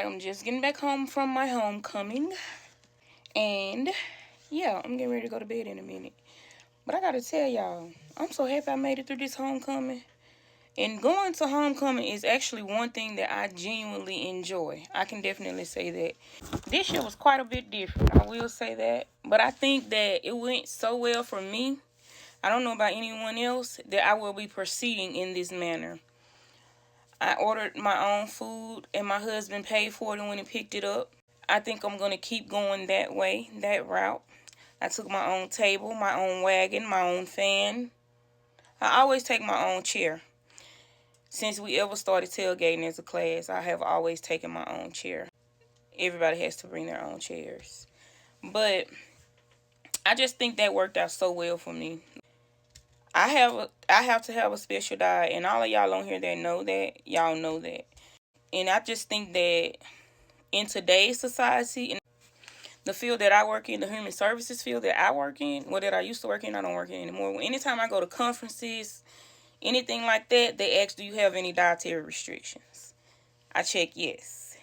Alright, I'm just getting back home from my homecoming. And yeah, I'm getting ready to go to bed in a minute. But I gotta tell y'all, I'm so happy I made it through this homecoming. And going to homecoming is actually one thing that I genuinely enjoy. I can definitely say that. This year was quite a bit different, I will say that. But I think that it went so well for me. I don't know about anyone else, that I will be proceeding in this manner. I ordered my own food and my husband paid for it when he picked it up. I think I'm going to keep going that way, that route. I took my own table, my own wagon, my own fan. I always take my own chair. Since we ever started tailgating as a class, I have always taken my own chair. Everybody has to bring their own chairs. But I just think that worked out so well for me. I have to have a special diet, and all of y'all on here that know that, y'all know that. And I just think that in today's society, in the field that I work in, the human services field that I work in, or that I used to work in, I don't work in anymore. Anytime I go to conferences, anything like that, they ask, do you have any dietary restrictions? I check yes.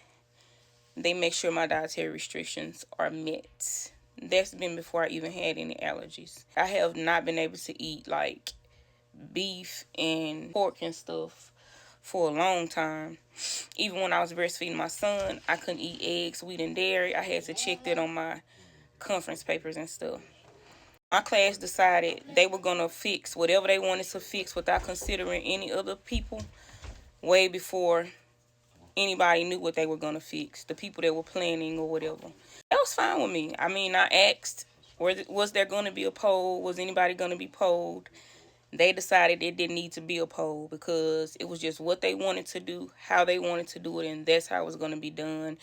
They make sure my dietary restrictions are met. That's been before I even had any allergies. I have not been able to eat like beef and pork and stuff for a long time. Even when I was breastfeeding my son, I couldn't eat eggs, wheat, and dairy. I had to check that on my conference papers and stuff. My class decided they were going to fix whatever they wanted to fix without considering any other people way before anybody knew what they were going to fix, the people that were planning or whatever. That was fine with me. I mean, I asked, was there going to be a poll? Was anybody going to be polled? They decided it didn't need to be a poll because it was just what they wanted to do, how they wanted to do it, and that's how it was going to be done.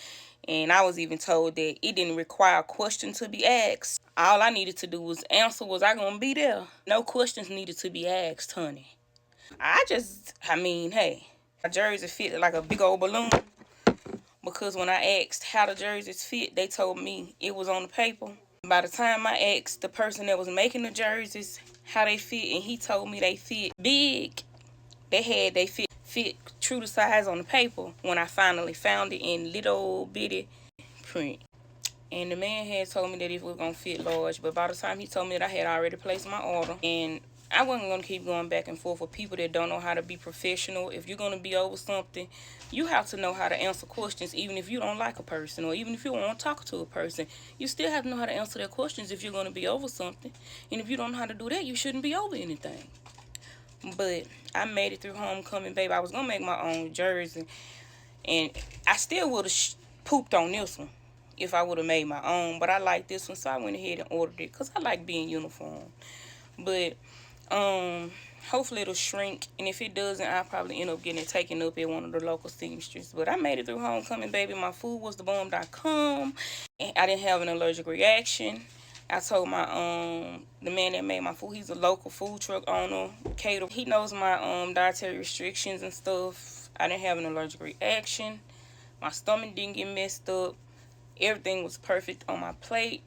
And I was even told that it didn't require a question to be asked. All I needed to do was answer, was I going to be there? No questions needed to be asked, honey. Hey, my jersey fit like a big old balloon because when I asked how the jerseys fit, they told me it was on the paper. By the time I asked the person that was making the jerseys how they fit, and he told me they fit big, they fit true to size on the paper when I finally found it in little bitty print. And the man had told me that it was going to fit large, but by the time he told me that, I had already placed my order. And I wasn't going to keep going back and forth with people that don't know how to be professional. If you're going to be over something, you have to know how to answer questions, even if you don't like a person or even if you don't want to talk to a person. You still have to know how to answer their questions if you're going to be over something. And if you don't know how to do that, you shouldn't be over anything. But I made it through homecoming, babe. I was going to make my own jersey, and I still would have pooped on this one if I would have made my own. But I like this one, so I went ahead and ordered it because I like being uniform. But hopefully it'll shrink, and if it doesn't, I'll probably end up getting it taken up at one of the local seamstresses. But I made it through homecoming, baby. My food was the bomb.com, and I didn't have an allergic reaction. I told my the man that made my food, he's a local food truck owner, cater. He knows my dietary restrictions and stuff. I didn't have an allergic reaction. My stomach didn't get messed up. Everything was perfect on my plate.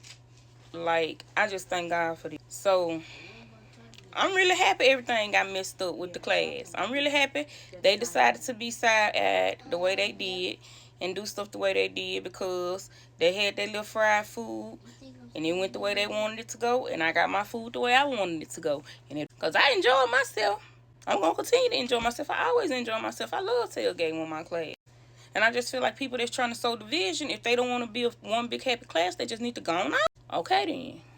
Like, I just thank God for this. So I'm really happy everything got messed up with the class. I'm really happy they decided to be side-eyed the way they did and do stuff the way they did, because they had their little fried food and it went the way they wanted it to go, and I got my food the way I wanted it to go. And because I enjoyed myself, I'm going to continue to enjoy myself. I always enjoy myself. I love tailgating with my class. And I just feel like people that's trying to sow division, if they don't want to be one big happy class, they just need to go on out. Okay then.